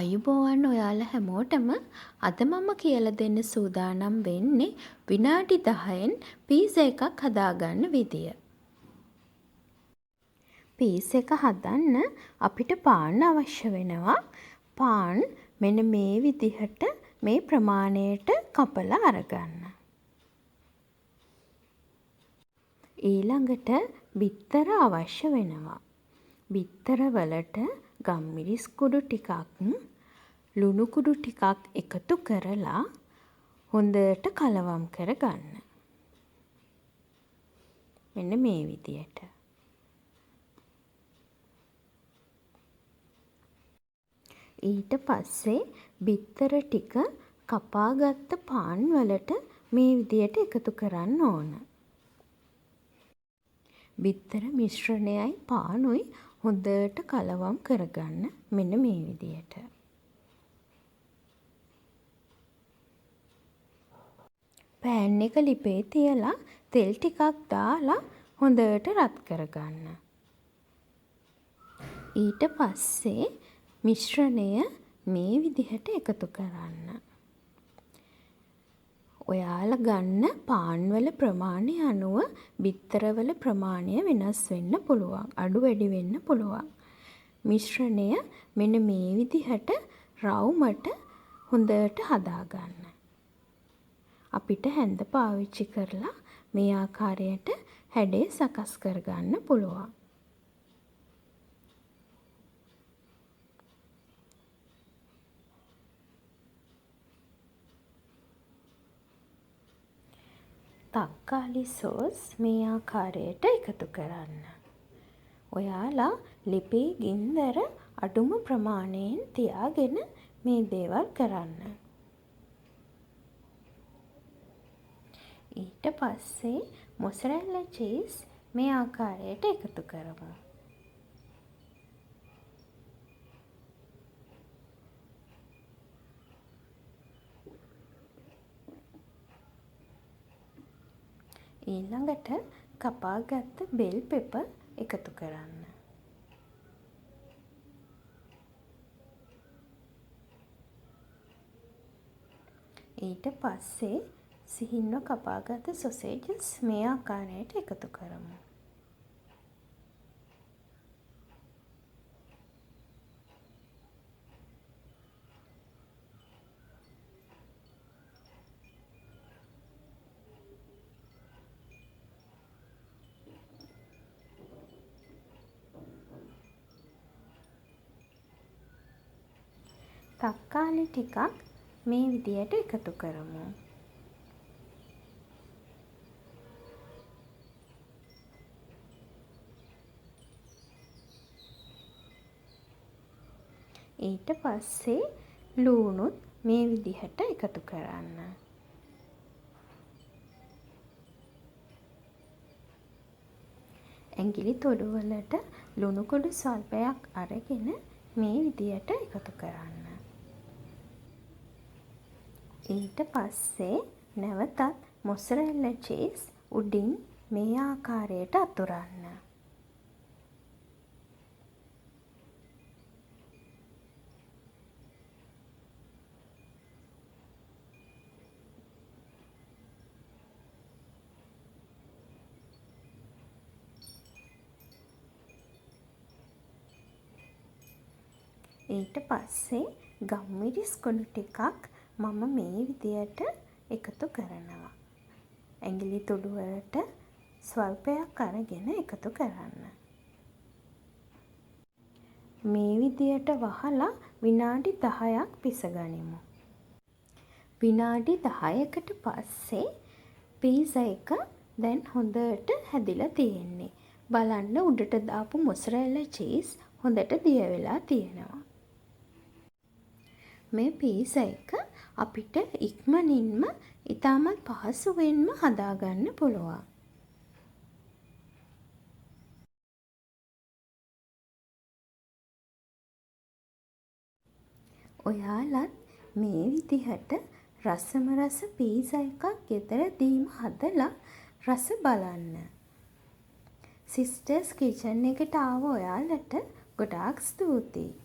ආයුබෝවන් ඔයාලා හැමෝටම අද මම කියලා දෙන්න සූදානම් වෙන්නේ විනාඩි 10න් පීසා එකක් හදාගන්න විදිය. පීසා එක හදන්න අපිට පාන් අවශ්‍ය වෙනවා. පාන් මෙන්න මේ විදිහට මේ ප්‍රමාණයට කපලා අරගන්න. ඊළඟට බිත්තර අවශ්‍ය වෙනවා. බිත්තර වලට ගම්මිරිස් කුඩු ටිකක් ලුණු කුඩු ටිකක් එකතු කරලා හොඳට කලවම් කරගන්න. මෙන්න මේ විදියට. ඊට පස්සේ බිත්තර ටික කපාගත්ත පාන් වලට මේ විදියට එකතු කරන්න ඕන. බිත්තර මිශ්‍රණයයි පානුයි හොඳට කලවම් කරගන්න මෙන්න මේ විදියට. පෑන් එක ලිපේ තියලා තෙල් ටිකක් දාලා හොඳට රත් කරගන්න. ඊට පස්සේ මිශ්‍රණය මේ විදිහට එකතු කරන්න. ඔයාලා ගන්න පාන්වල ප්‍රමාණය අනුව බිත්තරවල ප්‍රමාණය වෙනස් වෙන්න පුළුවන්. අඩු වැඩි වෙන්න පුළුවන්. මිශ්‍රණය මෙන්න මේ විදිහට රවුමට හොඳට හදාගන්න. අපිට හැන්ද පාවිච්චි කරලා මේ ආකාරයට හැඩය සකස් කරගන්න පුළුවන්. තක්කාලි සෝස් මේ ආකාරයට එකතු කරන්න. ඔයාලා ලිපේ ගින්දර අඩුම ප්‍රමාණයෙන් තියාගෙන මේ දේවල් කරන්න. ඊට පස්සේ මොසරෙල්ලා චීස් මේ ආකාරයට එකතු කරමු. ඊළඟට කපාගත්ත බෙල් පෙපර් එකතු කරන්න. ඊට පස්සේ සිහින්ව කපාගත්ත සොසේජස් මේ ආකාරයට එකතු කරමු. තක්කාලි ටිකක් මේ විදියට එකතු කරමු. ඊට පස්සේ ලූණුත් මේ විදිහට එකතු කරන්න. ඇඟිලි තොඩු වලට ලුණු කුඩු ස්වල්පයක් අරගෙන මේ විදියට එකතු කරන්න. ඊට පස්සේ නැවතත් මොසරෙල්ලා චීස් උඩින් මේ ආකාරයට අතුරන්න. ඊට පස්සේ ගම්මිරිස් කුඩු ටිකක් මම මේ විදියට එකතු කරනවා. ඇඟිලි තුඩු වලට ස්වල්පයක් අරගෙන එකතු කරන්න. මේ විදියට වහලා විනාඩි 10ක් පිසගනිමු. විනාඩි 10කට පස්සේ පීසා එක දැන් හොඳට හැදිලා තියෙන්නේ. බලන්න උඩට දාපු මොසරෙල්ලා චීස් හොඳට දිය වෙලා තියෙනවා. මේ පීසා එක අපිට ඉක්මනින්ම ඉතාමත් පහසුවෙන්ම හදාගන්න පුළුවන්. ඔයාලත් මේ විදිහට රසම රස පීසා එකක් ගෙදරදීම හදලා රස බලන්න. සිස්ටර්ස් කිචන් එකට ආව ඔයාලට ගොඩාක් ස්තුතියි.